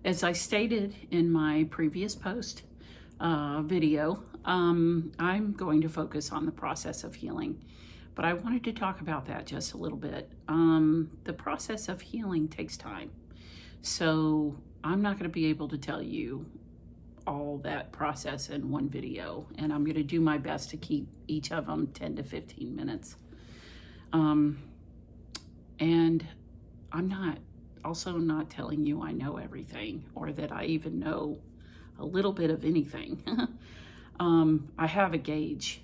As I stated in my previous post video, I'm going to focus on the process of healing, but I wanted to talk about that just a little bit. The process of healing takes time, so I'm not going to be able to tell you all that process in one video, and I'm going to do my best to keep each of them 10 to 15 minutes. And I'm not telling you I know everything or that I even know a little bit of anything. I have a gauge,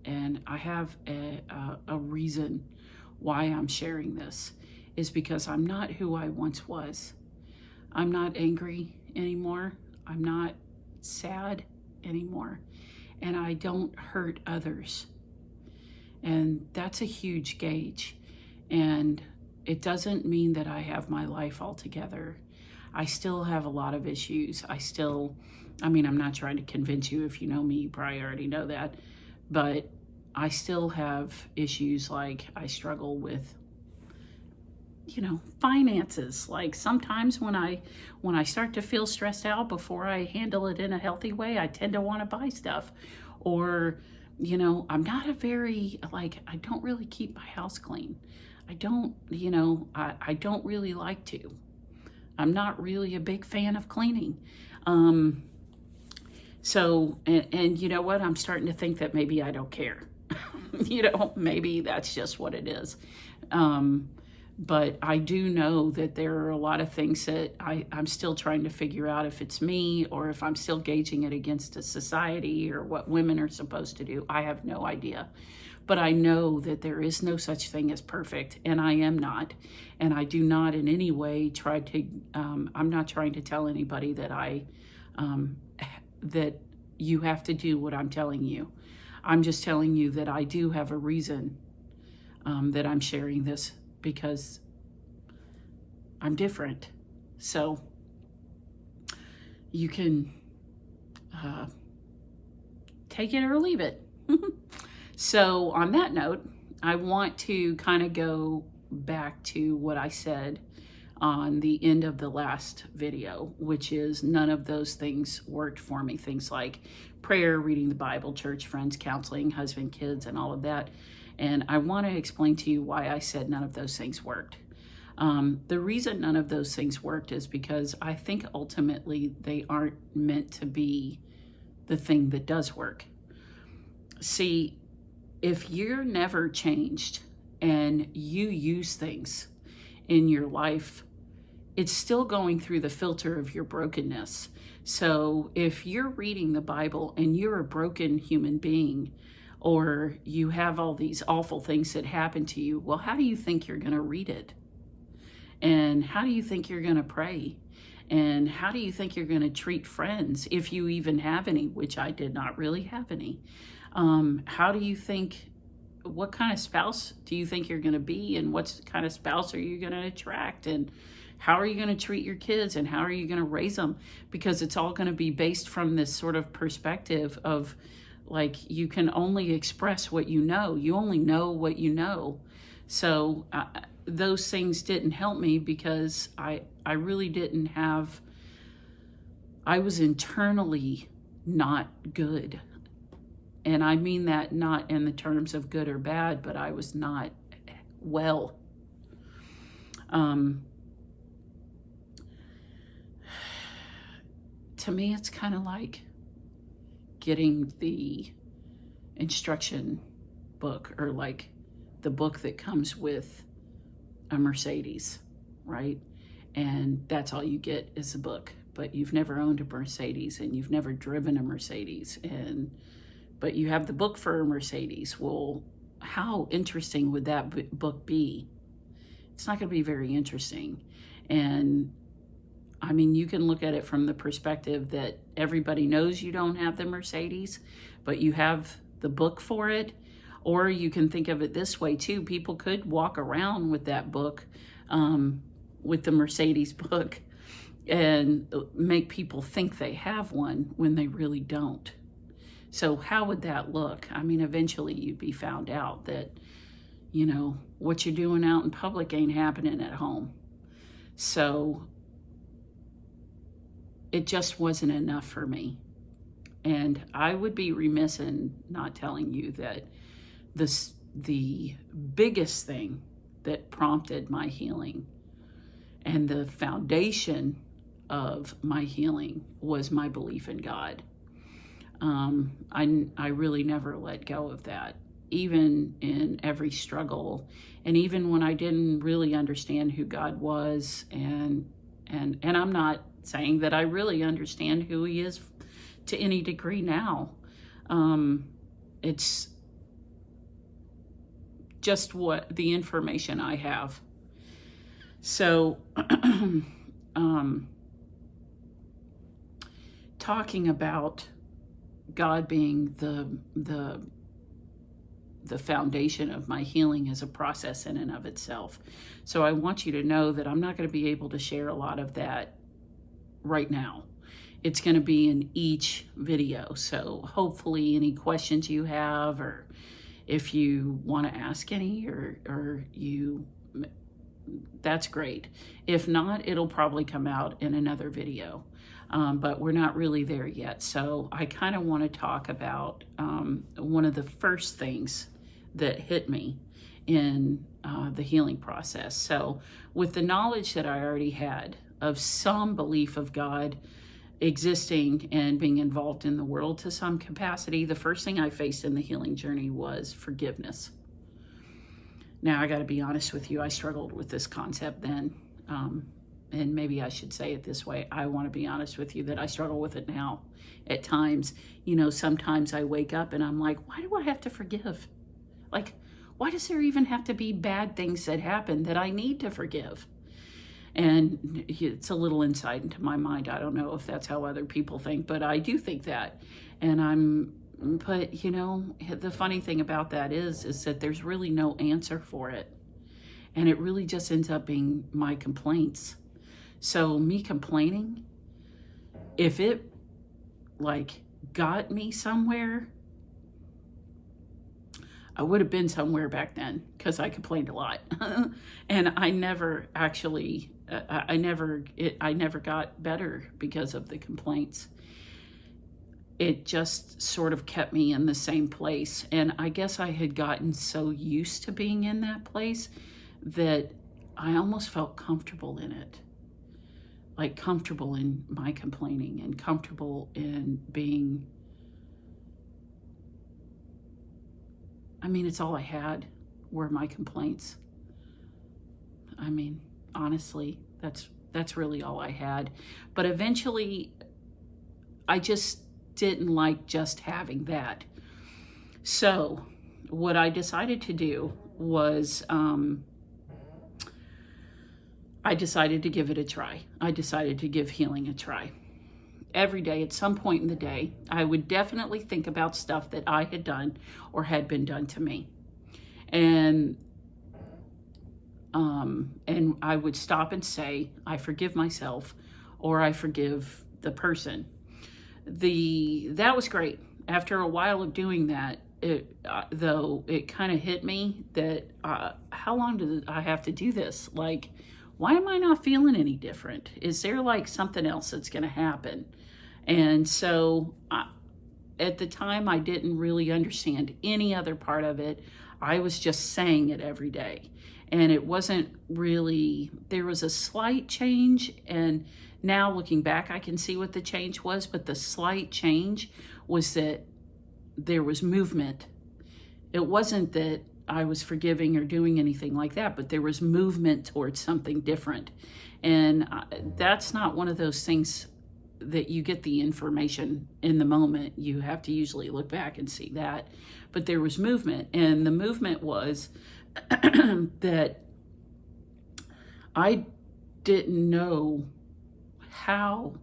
and I have a reason why I'm sharing this is because I'm not who I once was. I'm not angry anymore. I'm not sad anymore. And I don't hurt others. And that's a huge gauge. And it doesn't mean that I have my life all together. I still have a lot of issues. I'm not trying to convince you. If you know me, you probably already know that. But I still have issues, like I struggle with, finances. Like sometimes when I start to feel stressed out, before I handle it in a healthy way, I tend to want to buy stuff. Or, I'm not I don't really keep my house clean. I don't really like to. I'm not really a big fan of cleaning. So you know what? I'm starting to think that maybe I don't care. Maybe that's just what it is. But I do know that there are a lot of things that I'm still trying to figure out if it's me or if I'm still gauging it against a society or what women are supposed to do. I have no idea. But I know that there is no such thing as perfect, and I am not. And I do not in any way I'm not trying to tell anybody that that you have to do what I'm telling you. I'm just telling you that I do have a reason that I'm sharing this, because I'm different. So you can take it or leave it. So on that note, I want to kind of go back to what I said on the end of the last video, which is none of those things worked for me. Things like prayer, reading the Bible, church, friends, counseling, husband, kids, and all of that. And I want to explain to you why I said none of those things worked. The reason none of those things worked is because I think ultimately they aren't meant to be the thing that does work. See, if you're never changed and you use things in your life, it's still going through the filter of your brokenness. So if you're reading the Bible and you're a broken human being, or you have all these awful things that happen to you, well, how do you think you're going to read it? And how do you think you're going to pray? And how do you think you're going to treat friends, if you even have any, which I did not really have any? How do you think, what kind of spouse do you think you're going to be, and what kind of spouse are you going to attract, and how are you going to treat your kids, and how are you going to raise them? Because it's all going to be based from this sort of perspective of, like, you can only express what you know. You only know what you know. So those things didn't help me, because I really didn't have, I was internally not good. And I mean that not in the terms of good or bad, but I was not well. To me, it's kind of like getting the instruction book, or like the book that comes with a Mercedes, right? And that's all you get is a book, but you've never owned a Mercedes, and you've never driven a Mercedes, but you have the book for a Mercedes. Well, how interesting would that book be? It's not going to be very interesting. And I mean, you can look at it from the perspective that everybody knows you don't have the Mercedes, but you have the book for it. Or you can think of it this way too. People could walk around with that book, with the Mercedes book, and make people think they have one when they really don't. So how would that look? I mean, eventually you'd be found out that, what you're doing out in public ain't happening at home. So it just wasn't enough for me. And I would be remiss in not telling you that the biggest thing that prompted my healing and the foundation of my healing was my belief in God. I really never let go of that, even in every struggle, and even when I didn't really understand who God was, and I'm not saying that I really understand who He is to any degree now. It's just what the information I have. So, talking about God being the foundation of my healing is a process in and of itself. So I want you to know that I'm not going to be able to share a lot of that right now. It's going to be in each video. So hopefully any questions you have, or if you want to ask any, or you, that's great. If not, it'll probably come out in another video. But we're not really there yet. So I kind of want to talk about one of the first things that hit me in the healing process. So with the knowledge that I already had of some belief of God existing and being involved in the world to some capacity, the first thing I faced in the healing journey was forgiveness. Now, I got to be honest with you, I struggled with this concept then. And maybe I should say it this way. I want to be honest with you that I struggle with it now at times. You know, sometimes I wake up and I'm like, why do I have to forgive? Like, why does there even have to be bad things that happen that I need to forgive? And it's a little insight into my mind. I don't know if that's how other people think, but I do think that. But you know, the funny thing about that is that there's really no answer for it. And it really just ends up being my complaints. So me complaining, if it like got me somewhere, I would have been somewhere back then, because I complained a lot. And I never actually, I never got better because of the complaints. It just sort of kept me in the same place. And I guess I had gotten so used to being in that place that I almost felt comfortable in it. Like comfortable in my complaining and comfortable in being, I mean, it's all I had were my complaints. I mean, honestly, that's really all I had. But eventually, I just didn't like just having that. So what I decided to do was, I decided to give it a try. I decided to give healing a try. Every day, at some point in the day, I would definitely think about stuff that I had done or had been done to me. And I would stop and say, I forgive myself, or I forgive the person. That was great. After a while of doing that, though, it kind of hit me that how long do I have to do this? Like, why am I not feeling any different? Is there like something else that's going to happen? And so at the time, I didn't really understand any other part of it. I was just saying it every day. And it wasn't really, there was a slight change. And now looking back, I can see what the change was. But the slight change was that there was movement. It wasn't that I was forgiving or doing anything like that, but there was movement towards something different. And that's not one of those things that you get the information in the moment. You have to usually look back and see that. But there was movement, and the movement was that I didn't know how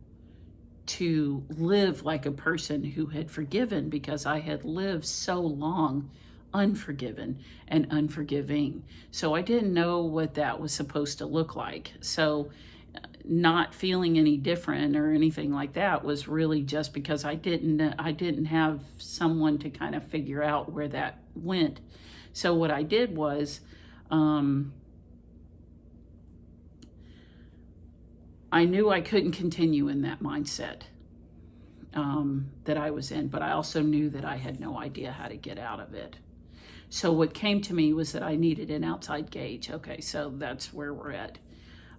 to live like a person who had forgiven, because I had lived so long unforgiven and unforgiving. So I didn't know what that was supposed to look like. So not feeling any different or anything like that was really just because I didn't have someone to kind of figure out where that went. So what I did was, I knew I couldn't continue in that mindset that I was in, but I also knew that I had no idea how to get out of it. So what came to me was that I needed an outside gauge. Okay, so that's where we're at.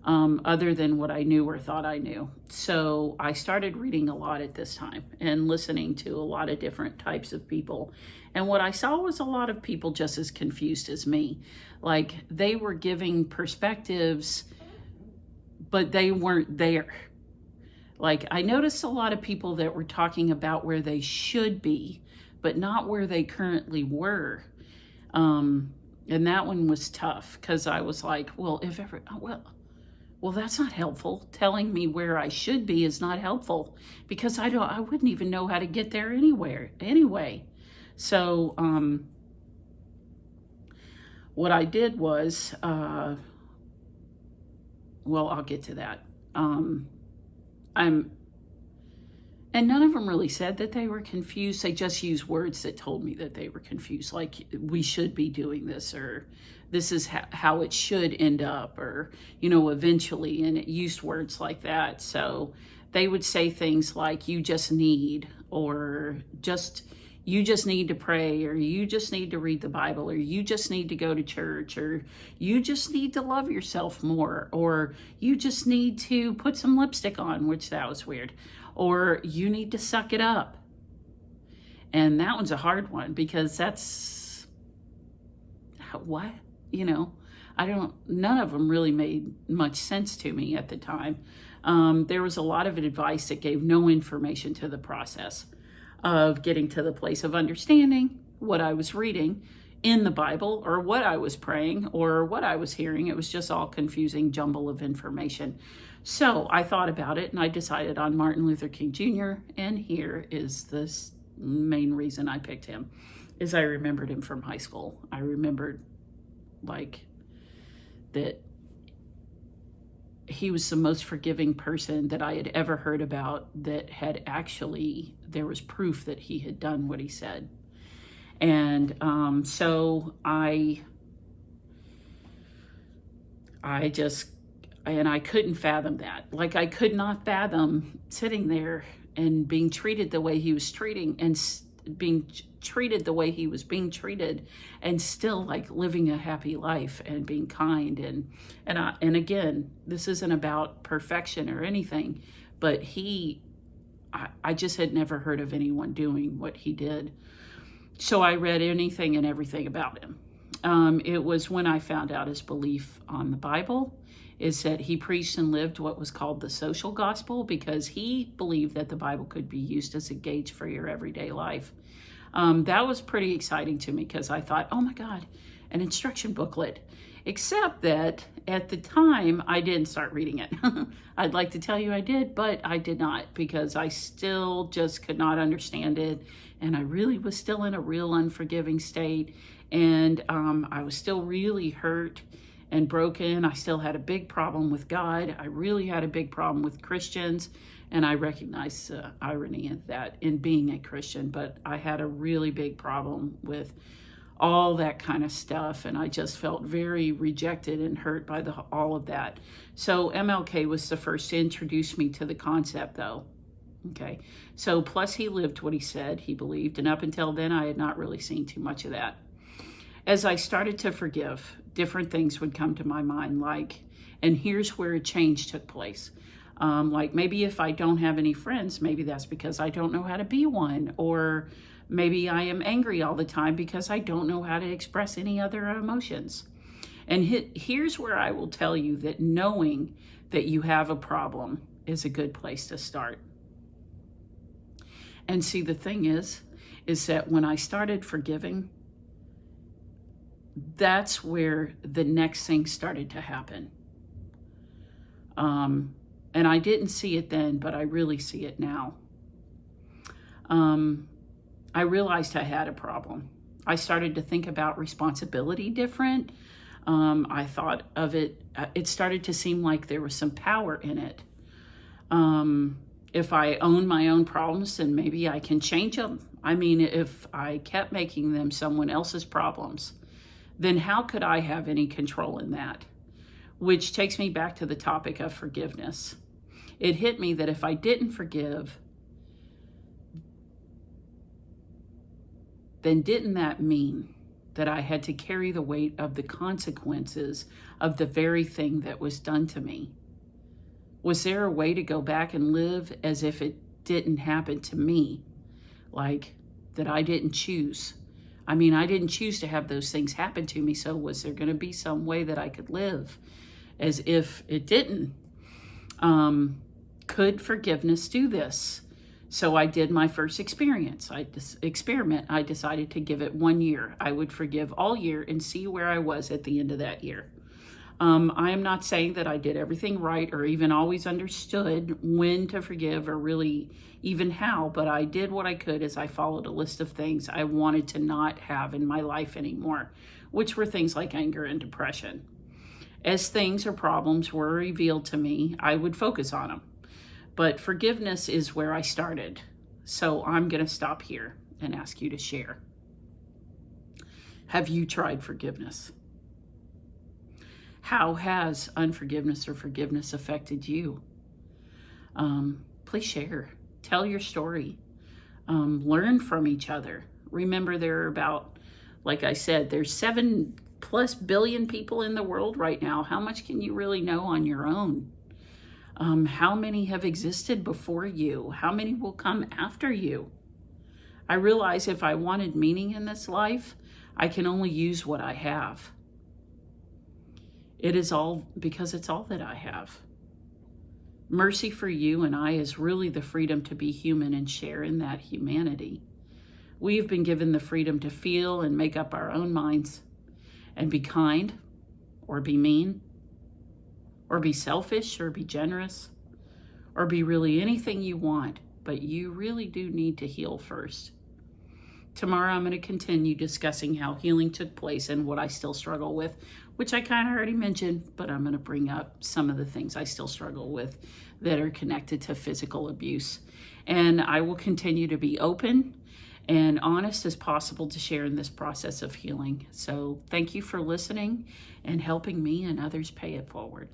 Other than what I knew or thought I knew. So I started reading a lot at this time and listening to a lot of different types of people. And what I saw was a lot of people just as confused as me. Like, they were giving perspectives, but they weren't there. Like, I noticed a lot of people that were talking about where they should be, but not where they currently were. And that one was tough, because I was like, well, well, that's not helpful. Telling me where I should be is not helpful, because I wouldn't even know how to get there anyway. So, what I did was, well, I'll get to that. And none of them really said that they were confused. They just used words that told me that they were confused. Like, we should be doing this, or this is how it should end up, or, eventually. And it used words like that. So they would say things like, you just need, or you just need to pray, or you just need to read the Bible, or you just need to go to church, or you just need to love yourself more, or you just need to put some lipstick on, which that was weird, or you need to suck it up. And that one's a hard one, because that's what, none of them really made much sense to me at the time. There was a lot of advice that gave no information to the process of getting to the place of understanding what I was reading in the Bible, or what I was praying, or what I was hearing. It was just all confusing jumble of information. So I thought about it, and I decided on Martin Luther King Jr., and here is the main reason I picked him, is I remembered him from high school. I remembered, that he was the most forgiving person that I had ever heard about, that had actually, there was proof that he had done what he said. And so I couldn't fathom that. Like, I could not fathom sitting there and being treated the way he was treating, and being treated the way he was being treated, and still living a happy life and being kind. And again, this isn't about perfection or anything, but I just had never heard of anyone doing what he did. So I read anything and everything about him. It was when I found out his belief on the Bible is that he preached and lived what was called the social gospel, because he believed that the Bible could be used as a gauge for your everyday life. That was pretty exciting to me, because I thought, oh my God, an instruction booklet. Except that at the time, I didn't start reading it. I'd like to tell you I did, but I did not, because I still just could not understand it. And I really was still in a real unforgiving state. And I was still really hurt and broken. I still had a big problem with God. I really had a big problem with Christians. And I recognize the irony of that in being a Christian, but I had a really big problem with all that kind of stuff. And I just felt very rejected and hurt by all of that. So MLK was the first to introduce me to the concept, though. Okay. So plus he lived what he said he believed. And up until then, I had not really seen too much of that. As I started to forgive, different things would come to my mind, and here's where a change took place. Maybe if I don't have any friends, maybe that's because I don't know how to be one, or maybe I am angry all the time because I don't know how to express any other emotions. And here's where I will tell you that knowing that you have a problem is a good place to start. And see, the thing is that when I started forgiving, that's where the next thing started to happen. And I didn't see it then, but I really see it now. I realized I had a problem. I started to think about responsibility different. I thought of it, it started to seem like there was some power in it. If I own my own problems, then maybe I can change them. I mean, if I kept making them someone else's problems, then how could I have any control in that? Which takes me back to the topic of forgiveness. it hit me that if I didn't forgive, then didn't that mean that I had to carry the weight of the consequences of the very thing that was done to me? Was there a way to go back and live as if it didn't happen to me? Like that I didn't choose. I mean, I didn't choose to have those things happen to me. So was there going to be some way that I could live as if it didn't? Could forgiveness do this? So I did my first experiment. I decided to give it 1 year. I would forgive all year and see where I was at the end of that year. I am not saying that I did everything right or even always understood when to forgive or really even how, but I did what I could as I followed a list of things I wanted to not have in my life anymore, which were things like anger and depression. As things or problems were revealed to me, I would focus on them. But forgiveness is where I started. So I'm going to stop here and ask you to share. Have you tried forgiveness? How has unforgiveness or forgiveness affected you? Please share. Tell your story. Learn from each other. Remember, there are about, like I said, there's 7+ billion people in the world right now. How much can you really know on your own? How many have existed before you? How many will come after you? I realize if I wanted meaning in this life, I can only use what I have. It is all because it's all that I have. Mercy for you and I is really the freedom to be human and share in that humanity. We've been given the freedom to feel and make up our own minds and be kind or be mean or be selfish or be generous or be really anything you want, but you really do need to heal first. Tomorrow I'm going to continue discussing how healing took place and what I still struggle with, which I kind of already mentioned, but I'm going to bring up some of the things I still struggle with that are connected to physical abuse. And I will continue to be open and honest as possible to share in this process of healing. So thank you for listening and helping me and others pay it forward.